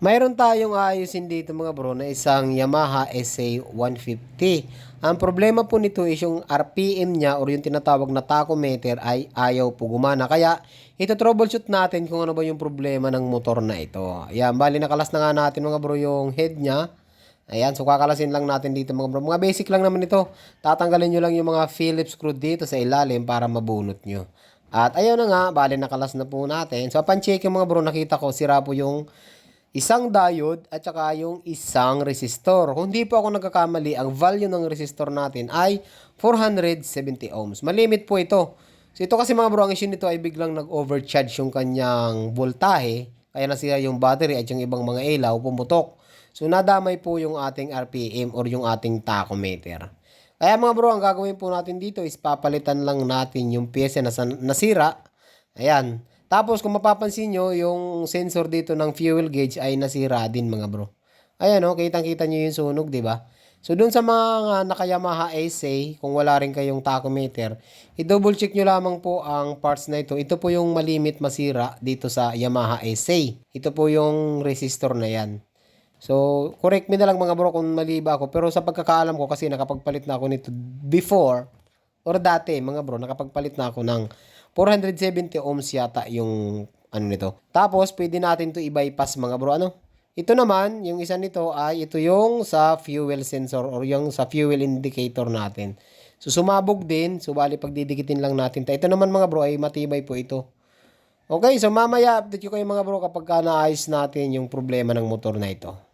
Mayroon tayong aayusin dito mga bro na isang Yamaha SA150. Ang problema po nito is yung RPM niya or yung tinatawag na tachometer ay ayaw po gumana. Kaya ito troubleshoot natin kung ano ba yung problema ng motor na ito. Ayan, bali nakalas na nga natin mga bro yung head niya. Ayan, so kakalasin lang natin dito mga bro. Mga basic lang naman ito. Tatanggalin nyo lang yung mga Phillips screw dito sa ilalim para mabunot nyo. At ayun na nga, bali nakalas na po natin. So upon check yung mga bro, nakita ko sira po yung isang diode at saka yung isang resistor. Kung di po ako nagkakamali, ang value ng resistor natin ay 470 ohms. Malimit po ito. So ito kasi mga bro, ang issue nito ay biglang nag-overcharge yung kanyang voltahe. Kaya nasira yung battery at yung ibang mga ilaw pumutok. So nadamay po yung ating RPM or yung ating tachometer. Kaya mga bro, ang gagawin po natin dito is papalitan lang natin yung pyesa na nasira. Ayan. Tapos kung mapapansin nyo, yung sensor dito ng fuel gauge ay nasira din mga bro. Ayan o, kitang-kita nyo yung sunog, di ba? So dun sa mga naka-Yamaha SA, kung wala rin kayong tachometer, i-double check nyo lamang po ang parts na ito. Ito po yung malimit masira dito sa Yamaha SA. Ito po yung resistor na yan. So, correct me na lang mga bro kung mali ba ako. Pero sa pagkakaalam ko kasi nakapagpalit na ako nito before or dati mga bro, nakapagpalit na ako ng 470 ohms yata yung ano nito. Tapos, pwede natin to i-bypass mga bro. Ano? Ito naman, yung isa nito ay ito yung sa fuel sensor or yung sa fuel indicator natin. So, sumabog din. So, bali pagdidikitin lang natin. Ito naman mga bro ay matibay po ito. Okay, so mamaya update ko kayo mga bro kapag naayos natin yung problema ng motor na ito.